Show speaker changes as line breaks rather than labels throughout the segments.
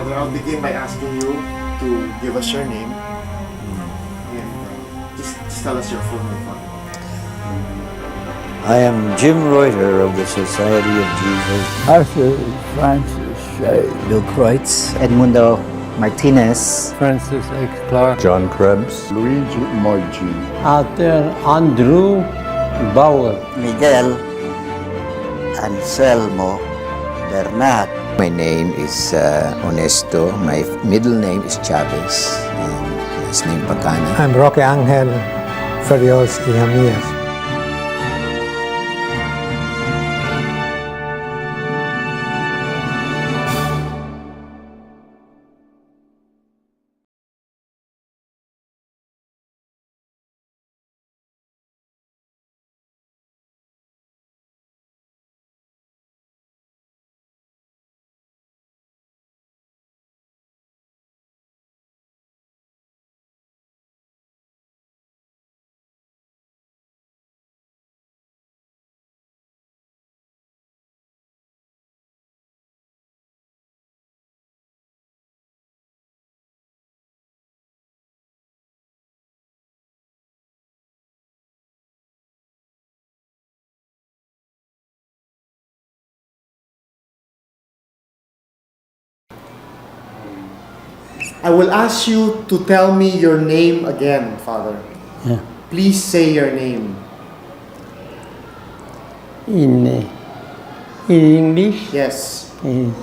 Father, I'll begin by asking you to give us your name. And just tell us your full name, Father.
I am Jim Reuter of the Society of Jesus.
Arthur Francis
Kreutz.
Edmundo Martinez.
Francis X. Clark,
John Krebs,
Luigi Moggi,
Arthur Andrew Baur,
Miguel Anselmo Bernat.
My name is Honesto. My middle name is Chavez. And last name Pagana.
I'm Roque Angel Ferios Ihamias.
I will ask you to tell me your name again, Father.
Yeah.
Please say your name.
in English
Yes.
is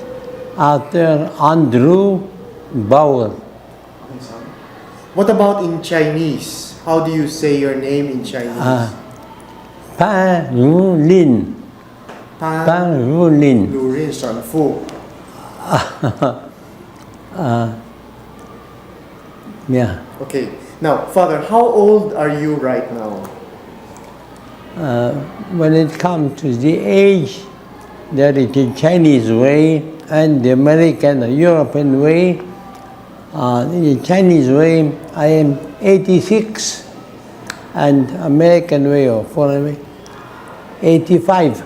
Arthur Andrew Baur.
Okay, son. What about in Chinese? How do you say your name in Chinese?
Parulin. Parulin.
Lurin Shan Fu.
Yeah.
Okay. Now, Father, how old are you right now?
When it comes to the age, there is the Chinese way and the American or European way. The Chinese way, I am 86, and American way or foreign way, 85.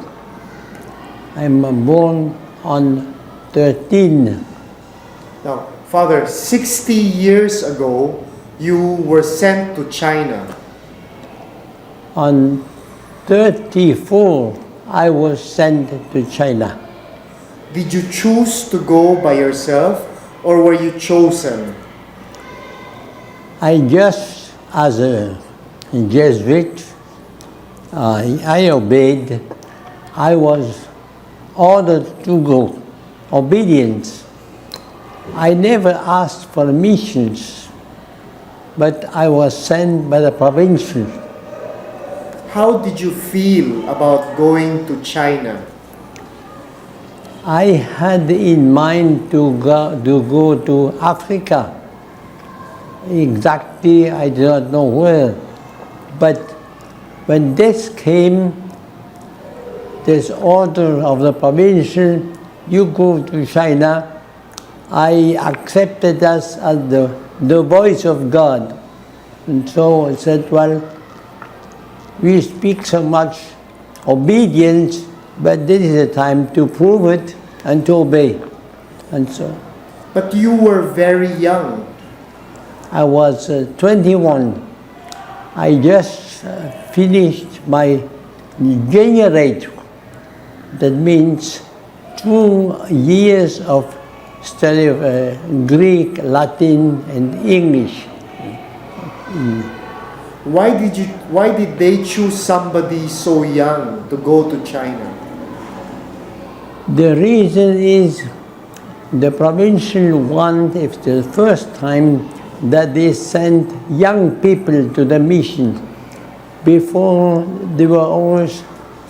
I'm born on 13.
Now, Father, 60 years ago, you were sent to China.
On 34, I was sent to China.
Did you choose to go by yourself or were you chosen?
I just, as a Jesuit, I obeyed. I was ordered to go. Obedience. I never asked for missions, but I was sent by the provincial.
How did you feel about going to China?
I had in mind to go to Africa. Exactly, I do not know where. But when this came, this order of the provincial, you go to China, I accepted us as the voice of God. And so I said, well, we speak so much obedience, but this is the time to prove it and to obey. And so
But you were very young.
I was 21. I just finished my generate. That means 2 years of study of Greek, Latin, and English.
Why did they choose somebody so young to go to China?
The reason is the provincial want, it's the first time that they sent young people to the mission. Before, they were always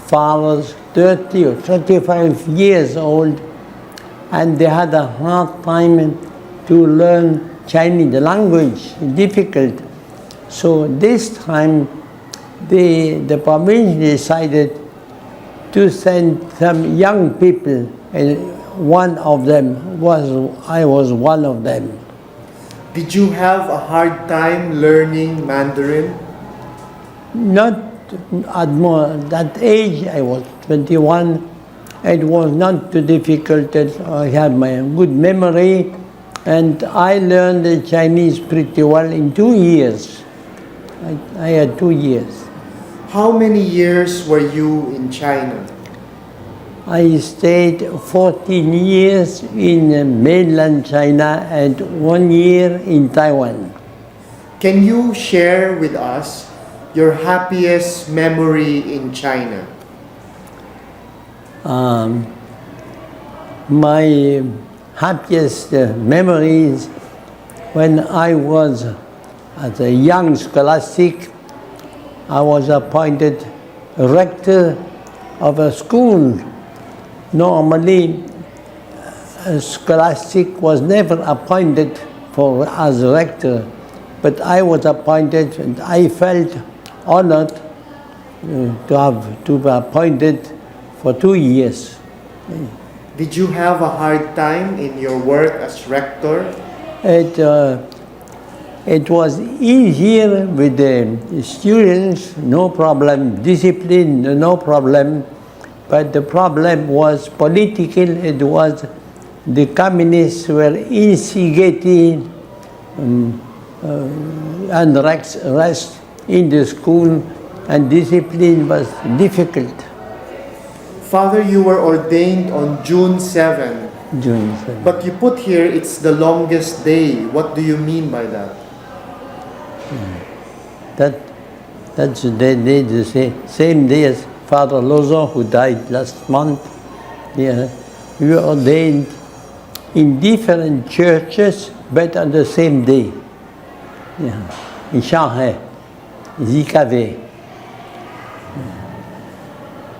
fathers, 30 or 35 years old, and they had a hard time to learn Chinese, the language, difficult. So this time, the province decided to send some young people, and one of them I was one of them.
Did you have a hard time learning Mandarin?
Not at that age, I was 21. It was not too difficult. I had my good memory, And I learned the Chinese pretty well in 2 years. I had 2 years.
How many years were you in China?
I stayed 14 years in mainland China and 1 year in Taiwan.
Can you share with us your happiest memory in China?
My happiest memories when I was as a young scholastic, I was appointed rector of a school. Normally, a scholastic was never appointed as rector, but I was appointed and I felt honored to be appointed for 2 years.
Did you have a hard time in your work as rector?
It was easier with the students, no problem. Discipline, no problem. But the problem was political. It was the communists were instigating unrest in the school, and discipline was difficult.
Father, you were ordained on June 7,
June 7.
but you put here it's the longest day. What do you mean by that?
That's the same day as Father Lozo, who died last month. Yeah. We were ordained in different churches, but on the same day. Yeah. In Shanghai, Zikave.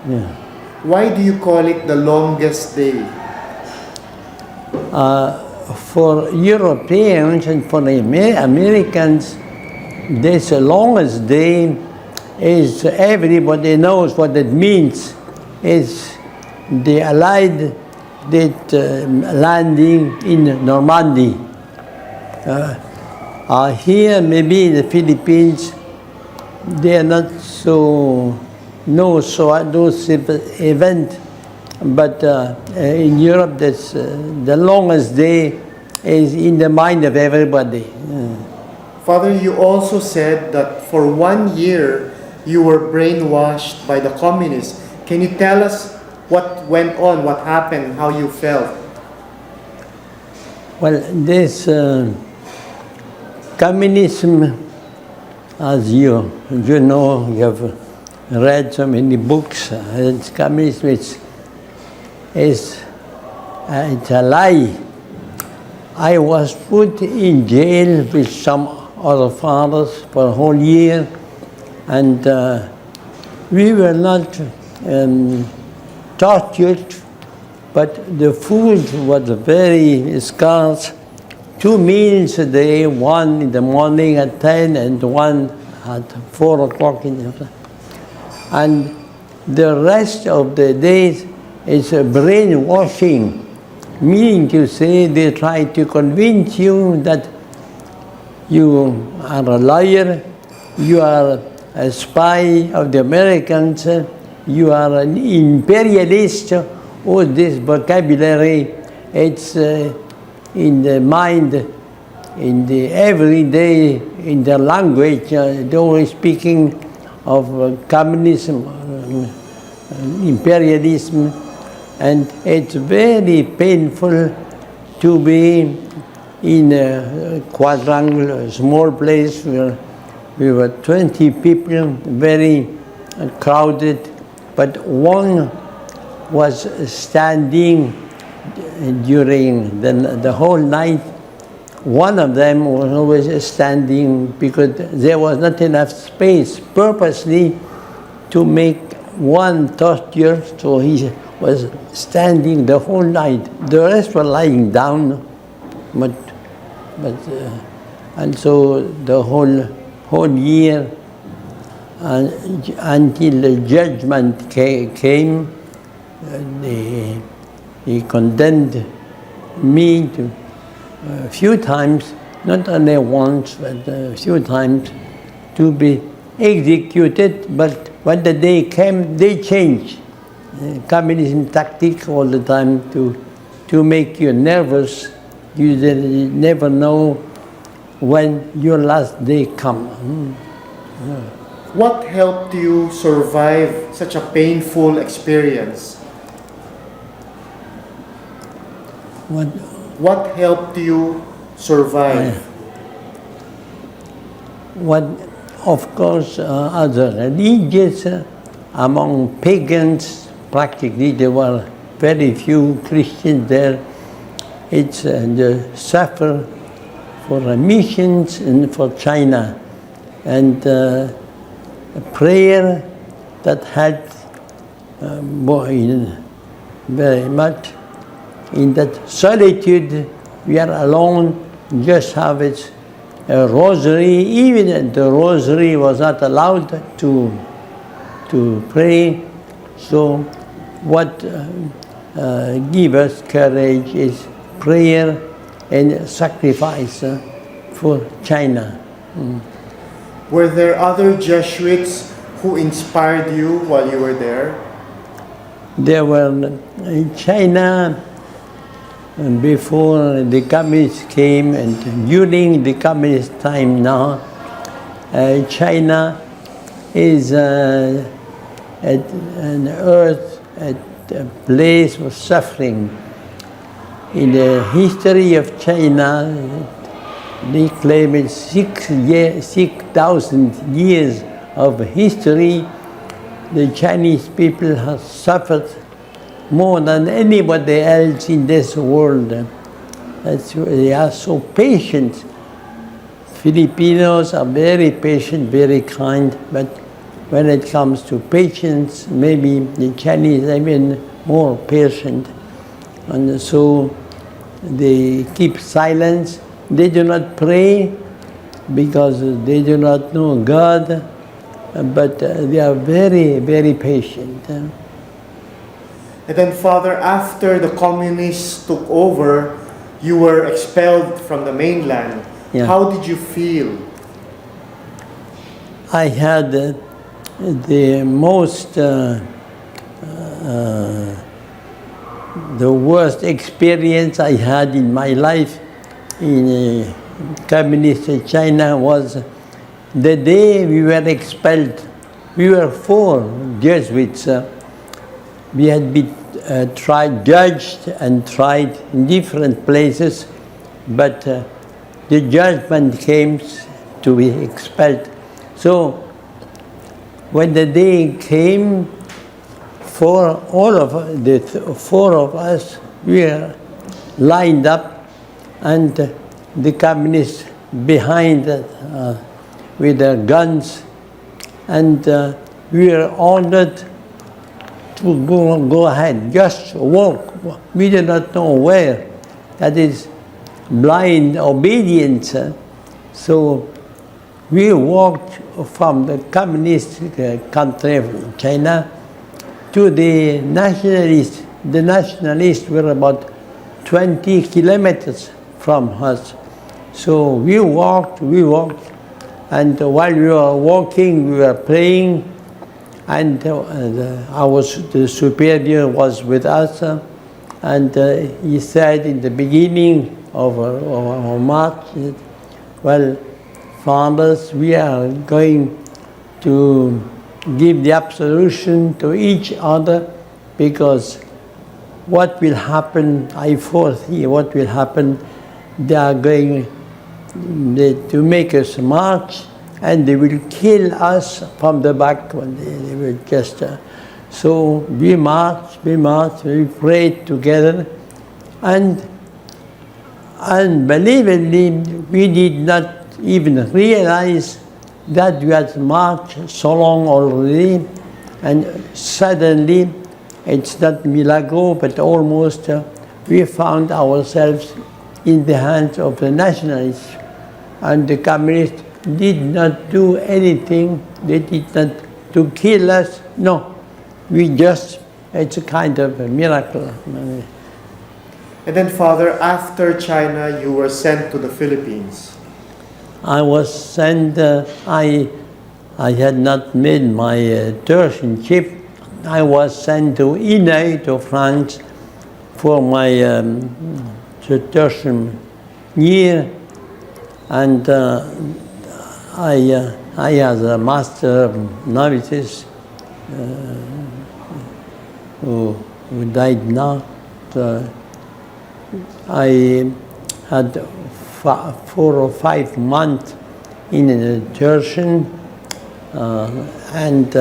Yeah.
Why do you call it the longest day?
For Europeans and for Americans, this longest day is, everybody knows what it means. It's the Allied landing in Normandy. Here, maybe in the Philippines, they are not so those event, but in Europe, that's the longest day is in the mind of everybody.
Father, you also said that for 1 year you were brainwashed by the communists. Can you tell us what went on, what happened, how you felt?
Well, this communism, as you know, you have read so many books. Communism it's a lie. I was put in jail with some other fathers for a whole year, and we were not tortured, but the food was very scarce. 2 meals a day, one in the morning at 10 and one at 4 o'clock in the afternoon. And the rest of the days is brainwashing, meaning to say they try to convince you that you are a liar, you are a spy of the Americans, you are an imperialist. All this vocabulary, it's in the mind, in the everyday, in the language, they're always speaking of communism, imperialism, and it's very painful to be in a quadrangle, a small place where we were 20 people, very crowded, but one was standing during the whole night. One of them was always standing because there was not enough space purposely to make one torture, so he was standing the whole night. The rest were lying down, and so the whole year until the judgment came, he condemned me to a few times, not only once, but a few times, to be executed. But when the day came, they changed. Communism tactic all the time to make you nervous You never know when your last day comes.
What helped you survive such a painful experience? What helped you survive?
Of course, other religions, among pagans, practically there were very few Christians there. It's the suffer for missions and for China, and a prayer that helped very much. In that solitude, we are alone, just have it. A rosary, even the rosary was not allowed to pray. So what gives us courage is prayer and sacrifice for China.
Were there other Jesuits who inspired you while you were there?
There were in China, before the communists came and during the communist time now, China is at an earth, at a place of suffering. In the history of China, they claim it's 6,000 years of history. The Chinese people have suffered more than anybody else in this world. They are so patient. Filipinos are very patient, very kind, but when it comes to patience, maybe the Chinese are even more patient. And so they keep silence. They do not pray because they do not know God, but they are very, very patient.
And then, Father, after the communists took over, you were expelled from the mainland.
Yeah.
How did you feel?
I had the most, the worst experience I had in my life in communist China was the day we were expelled. We were 4 Jesuits. We had been judged and tried in different places, but the judgment came to be expelled. So when the day came, for all of the 4 of us, we were lined up, and the communists behind with their guns, and we were ordered to go ahead, just walk. We did not know where. That is blind obedience. So we walked from the communist country of China to the nationalists. The nationalists were about 20 kilometers from us. So we walked, and while we were walking, we were praying, and the superior was with us, and he said in the beginning of our march, well, fathers, we are going to give the absolution to each other, because what will happen, I foresee what will happen, they are going to make us march, and they will kill us from the back. They will just, so we marched, we prayed together, and unbelievably, we did not even realize that we had marched so long already, and suddenly, it's not milagro, but almost, we found ourselves in the hands of the nationalists, and the communists did not do anything. They did not to kill us. No, it's a kind of a miracle.
And then, Father, after China, you were sent to the Philippines.
I was sent, I had not made my tertianship. I was sent to Iloilo, to France, for my tertian Year, and I as a master of novices who died now. I had 4 or 5 months in a Turkian, and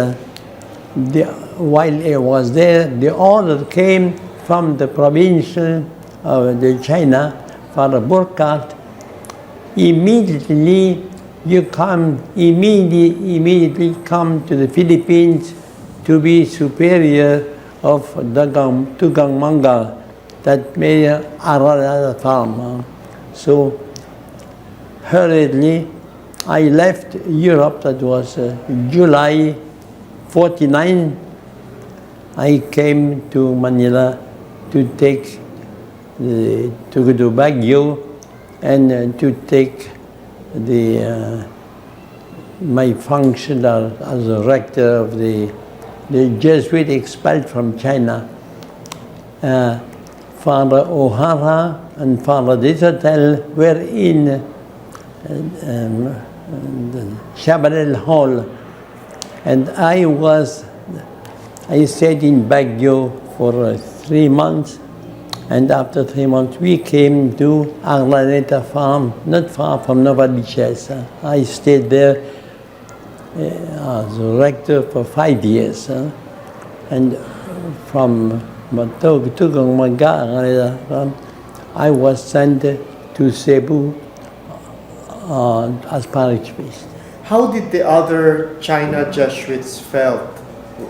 while I was there, the order came from the provincial of the China, Father Burkhardt. Immediately come to the Philippines to be superior of Tugang Mangga, that made Arara farm. So hurriedly I left Europe. That was July 49. I came to Manila to go to Baguio and to take my function as a rector of the Jesuit expelled from China. Father O'Hara and Father Desatel were in the Chaparral Hall, and I stayed in Baguio for 3 months, and after 3 months we came to Arlaneta Farm, not far from Novaliches. I stayed there as a rector for 5 years, and from Tugang Mangga, I was sent to Cebu as parish priest.
How did the other China Jesuits felt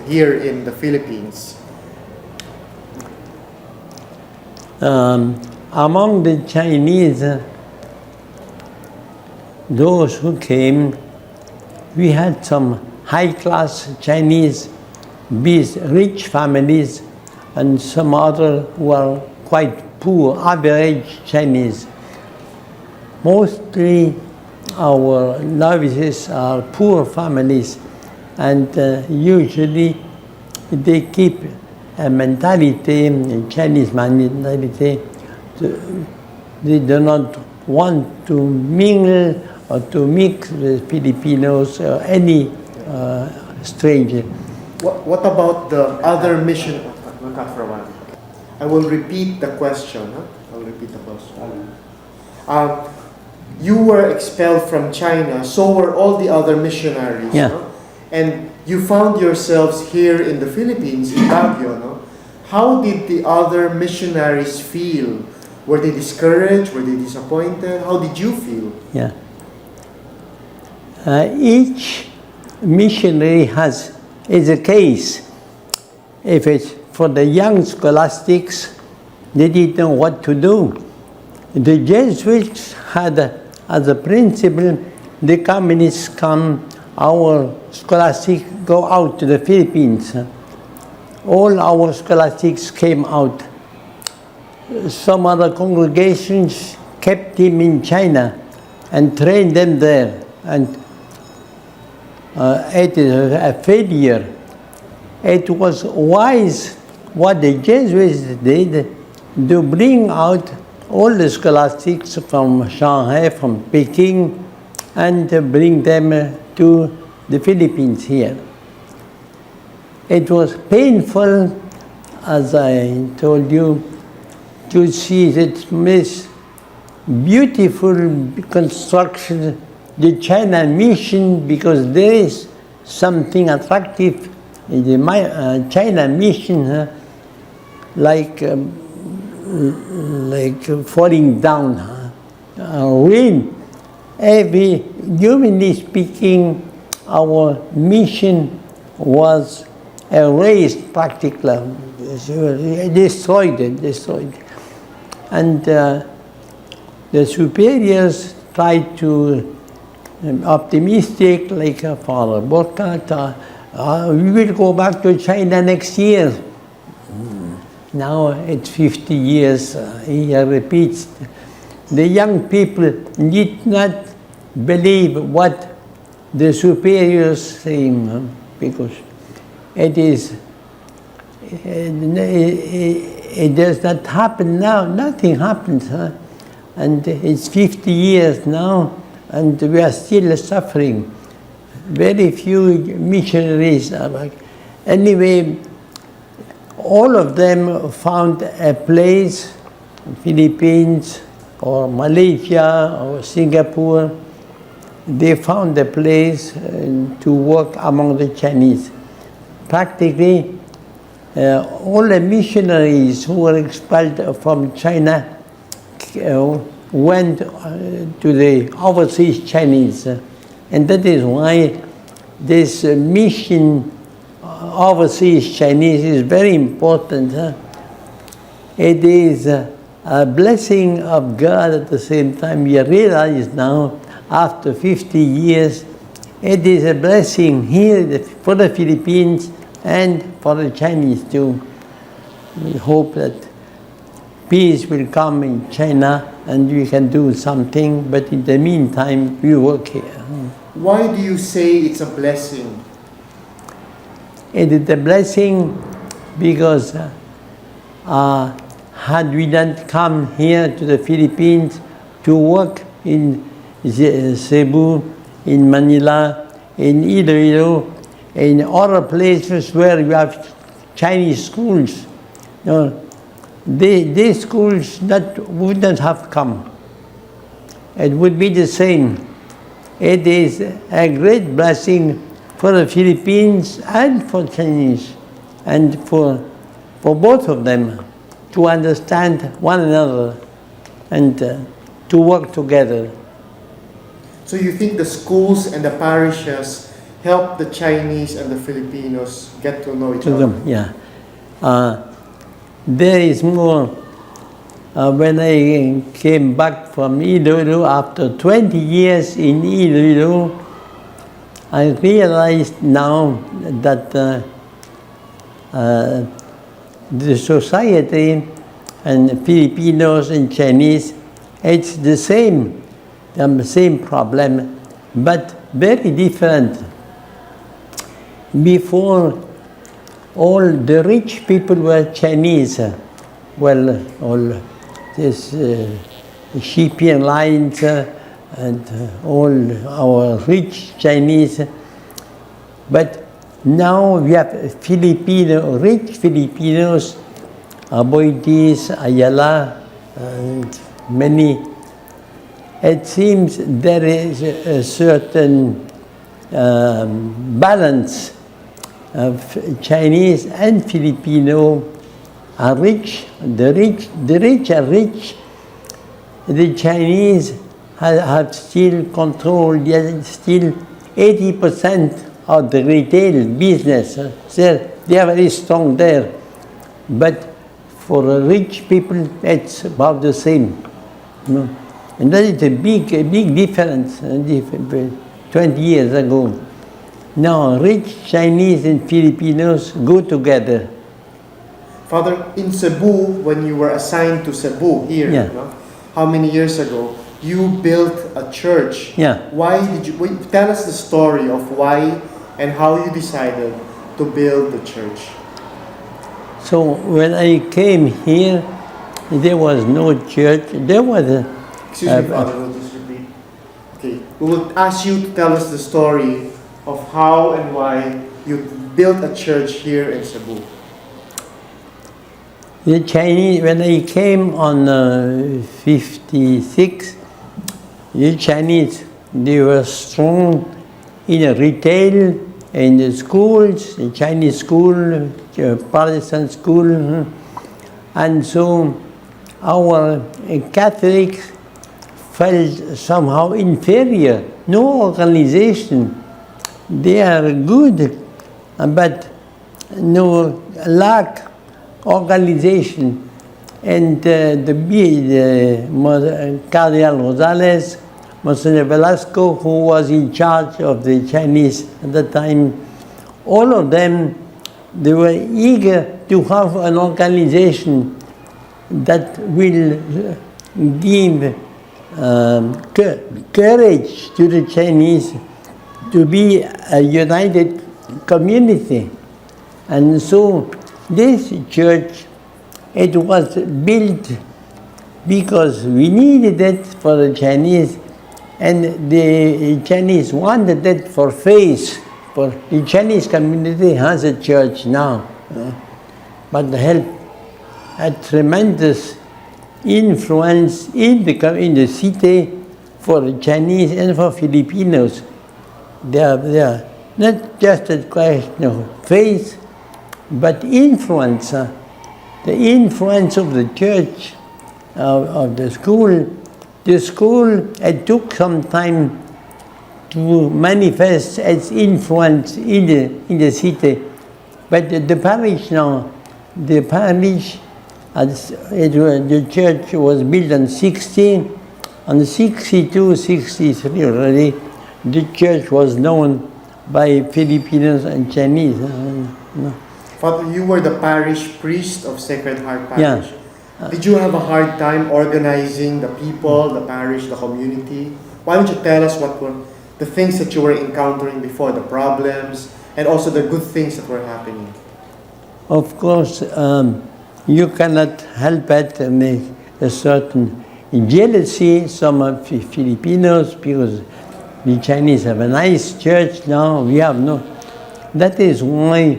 here in the Philippines?
Among the Chinese, those who came, we had some high-class Chinese, rich families, and some other who are quite poor, average Chinese. Mostly our novices are poor families, and usually they keep a mentality, a Chinese mentality. They do not want to mingle or to mix with Filipinos or any stranger.
What about the other mission? I will repeat the question. You were expelled from China, so were all the other missionaries.
Yeah.
No? And you found yourselves here in the Philippines, in Baguio. No? How did the other missionaries feel? Were they discouraged? Were they disappointed? How did you feel?
Yeah. Each missionary is a case. If it's for the young scholastics, they didn't know what to do. The Jesuits had as a principle, the communists come, our scholastics go out to the Philippines. All our scholastics came out. Some other congregations kept him in China and trained them there. And it is a failure. It was wise what the Jesuits did to bring out all the scholastics from Shanghai, from Peking, and bring them to the Philippines here. It was painful, as I told you, to see this beautiful construction, the China mission, because there is something attractive in the China mission, like falling down, rain. Humanly speaking, our mission was erased practically, destroyed. And the superiors tried to optimistic, like Father Burkhardt, we will go back to China next year. Now it's 50 years, he repeats. The young people did not believe what the superiors say, because it does not happen now. Nothing happens. and it's 50 years now, and we are still suffering. Very few missionaries are like. Anyway, all of them found a place, Philippines or Malaysia or Singapore. They found a place to work among the Chinese. Practically, all the missionaries who were expelled from China went to the overseas Chinese. And that is why this mission overseas Chinese is very important. It is a blessing of God at the same time. You realize now, after 50 years, it is a blessing here for the Philippines and for the Chinese too. We hope that peace will come in China and we can do something, but in the meantime, we work here.
Why do you say it's a blessing?
It is a blessing because had we not come here to the Philippines to work in Cebu, in Manila, in Iloilo, in other places where we have Chinese schools, these schools would not have come. It would be the same. It is a great blessing for the Philippines and for Chinese, and for both of them to understand one another and to work together.
So you think the schools and the parishes help the Chinese and the Filipinos get to know each other?
Yeah. There is more. When I came back from Iloilo after 20 years in Iloilo, I realized now that the society and Filipinos and Chinese, it's the same problem, but very different. Before, all the rich people were Chinese. Well, all this shipping lines and all our rich Chinese. But now we have rich Filipinos, Aboitis, Ayala, and many. It seems there is a certain balance of Chinese and Filipino are rich. The rich are rich. The Chinese have still controlled, still 80% of the retail business. So they are very strong there. But for the rich people, it's about the same. And that is a big difference 20 years ago. Now, rich Chinese and Filipinos go together.
Father, in Cebu, when you were assigned to Cebu here,
Yeah.
How many years ago, you built a church.
Yeah.
Why did you, tell us the story of why and how you decided to build the church.
So when I came here, there was no church. There was a...
Excuse me, Father, we'll just repeat. Okay, we will ask you to tell us the story of how and why you built a church here in Cebu.
The Chinese, when I came on 56, the Chinese, they were strong in retail, in the schools, the Chinese school, Protestant school, and so our Catholics felt somehow inferior. No organization. They are good, but no lack organization. And the Cardinal Rosales, Monsignor Velasco, who was in charge of the Chinese at the time, all of them, they were eager to have an organization that will give courage to the Chinese to be a united community. And so this church, it was built because we needed it for the Chinese, and the Chinese wanted it for faith. For the Chinese community has a church now, but help a tremendous influence in the city for the Chinese and for Filipinos. They are not just a question of faith, but influence. The influence of the church, of the school. The school, it took some time to manifest its influence in the city. But the parish now, the church was built in 62, 63 already. The church was known by Filipinos and Chinese.
Father, you were the parish priest of Sacred Heart Parish.
Yeah.
Did you have a hard time organizing the people, the parish, the community? Why don't you tell us what were the things that you were encountering before, the problems, and also the good things that were happening?
Of course, you cannot help but make a certain jealousy, some of Filipinos, because the Chinese have a nice church now, we have no. That is why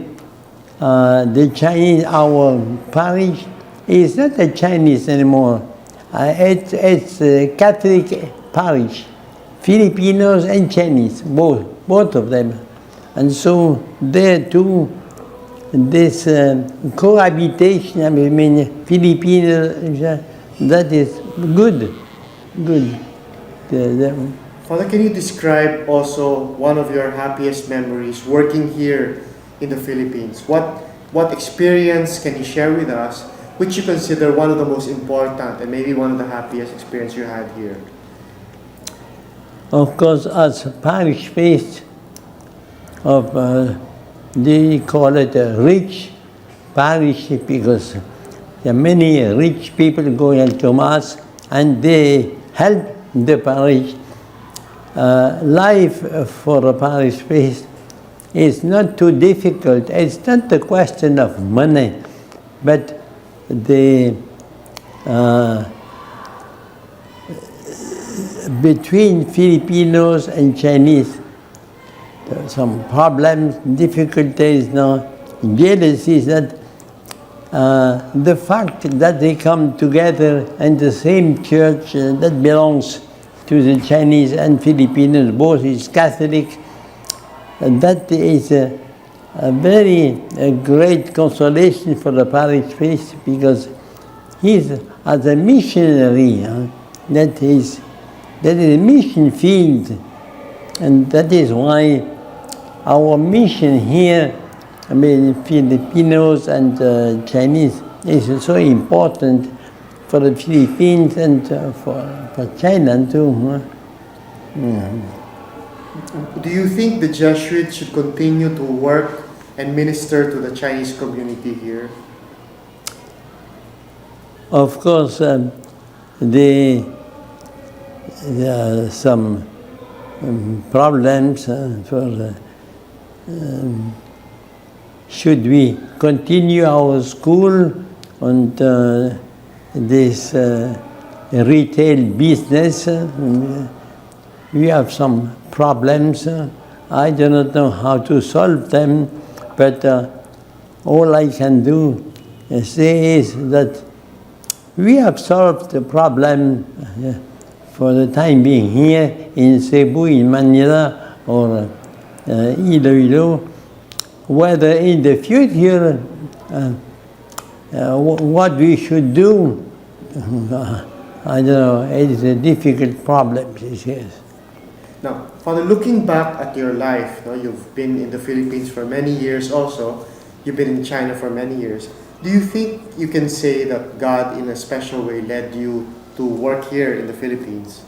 the Chinese, our parish, is not a Chinese anymore. It's a Catholic parish, Filipinos and Chinese, both of them. And so there too, this cohabitation, I mean, Filipinos, that is good.
Father, can you describe also one of your happiest memories working here in the Philippines? What experience can you share with us, which you consider one of the most important and maybe one of the happiest experience you had here?
Of course, as parish priest of, they call it a rich parish because there are many rich people going to Mass and they help the parish. Life for a parish priest is not too difficult. It's not a question of money, but between Filipinos and Chinese, there are some problems, difficulties now, jealousies, that the fact that they come together in the same church that belongs to the Chinese and Filipinos, both is Catholic, that is a very great consolation for the parish priest, because he's as a missionary, that is a mission field, and that is why our mission here, I mean Filipinos and Chinese, is so important for the Philippines and for China too.
Do you think the Jesuits should continue to work and minister to the Chinese community here?
Of course, there are some problems should we continue our school and this retail business. We have some problems. I do not know how to solve them, but all I can do say is that we have solved the problem for the time being here in Cebu, in Manila, or Iloilo. Whether in the future, what we should do, I don't know, it is a difficult problem, yes.
Now, Father, looking back at your life, you've been in the Philippines for many years also, you've been in China for many years. Do you think you can say that God in a special way led you to work here in the Philippines?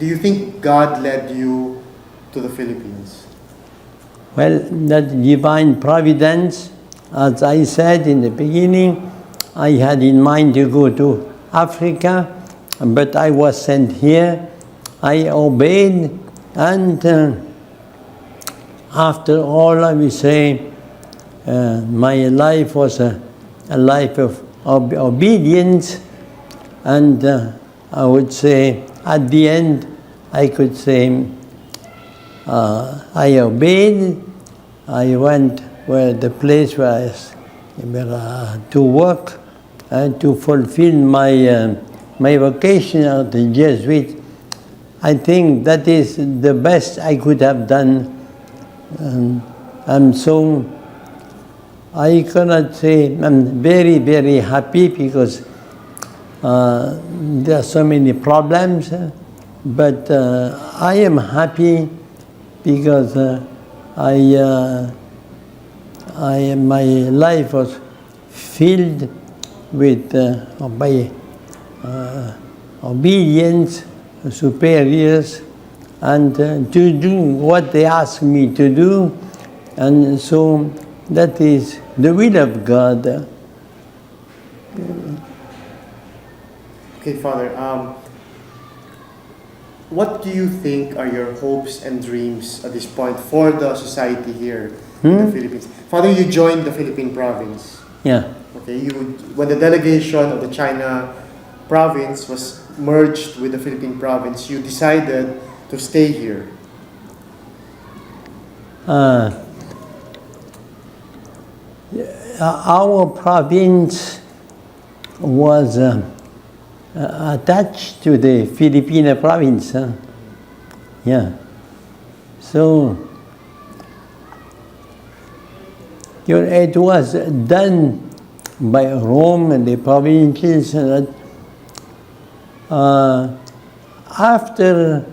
Do you think God led you to the Philippines?
Well, that divine providence, as I said in the beginning, I had in mind to go to Africa, but I was sent here. I obeyed, and after all, I will say, my life was a life of obedience, And I would say, at the end, I could say, I obeyed. I went where the place was to work and to fulfill my my vocation as a Jesuit. I think that is the best I could have done. And so I cannot say I'm very, very happy because there are so many problems, but I am happy because my life was filled with by obedience, superiors, and to do what they ask me to do, and so that is the will of God.
Okay, Father, what do you think are your hopes and dreams at this point for the society here in the Philippines? Father, you joined the Philippine Province.
Yeah.
Okay, when the delegation of the China Province was merged with the Philippine Province, you decided to stay here.
Our province was attached to the Philippine Province. Yeah. So it was done by Rome and the provinces. After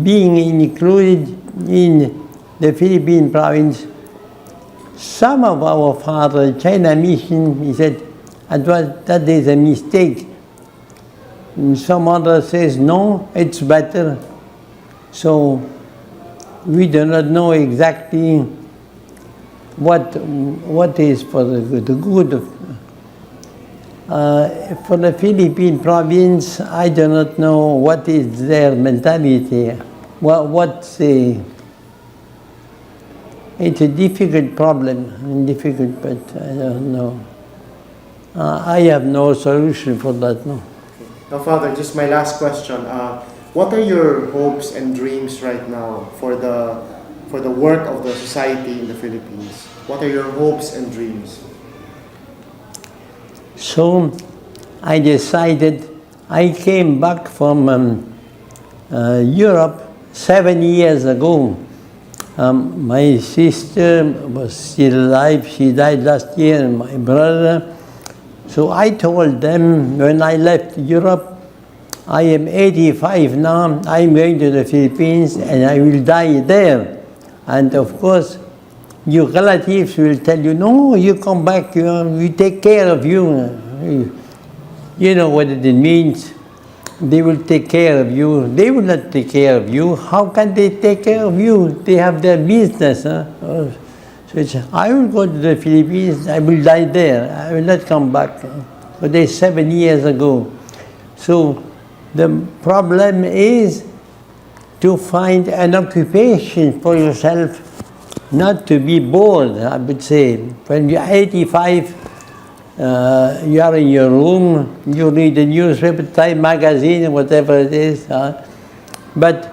being included in the Philippine Province, some of our father, China Mission, he said, that is a mistake. And some other says, no, it's better. So we do not know exactly what is for the good of. For the Philippine Province, I do not know what is their mentality. It's a difficult problem, but I don't know. I have no solution for that, no.
Now, Father, just my last question. What are your hopes and dreams right now for the work of the society in the Philippines? What are your hopes and dreams?
So I decided, I came back from Europe 7 years ago. My sister was still alive, she died last year, and my brother. So I told them when I left Europe, I am 85 now, I'm going to the Philippines and I will die there. And of course, your relatives will tell you, no, you come back, we take care of you. You know what it means. They will take care of you. They will not take care of you. How can they take care of you? They have their business. So it's, I will go to the Philippines, I will die there. I will not come back. But that's 7 years ago. So the problem is to find an occupation for yourself, not to be bored, I would say. When you're 85, you are in your room, you read the newspaper, Time magazine, whatever it is. But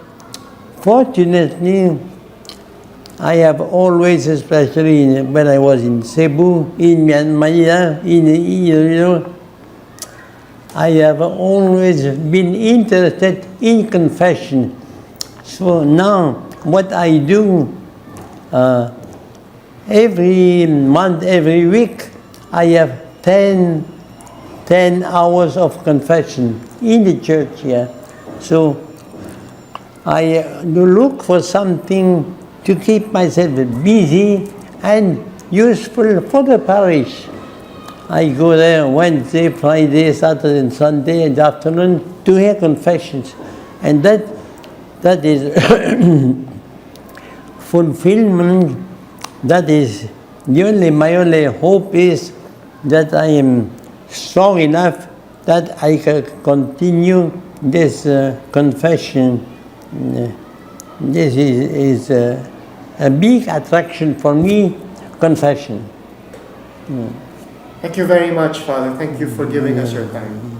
fortunately, I have always, especially when I was in Cebu, in Myanmar, in Iloilo, I have always been interested in confession. So now, what I do, every month, every week, I have 10 hours of confession in the church here. So I look for something to keep myself busy and useful for the parish. I go there Wednesday, Friday, Saturday, and Sunday in the afternoon to hear confessions. And that is fulfillment. That is my only hope is that I am strong enough that I can continue this confession. This is a big attraction for me, confession.
Thank you very much, Father. Thank you for giving us your time.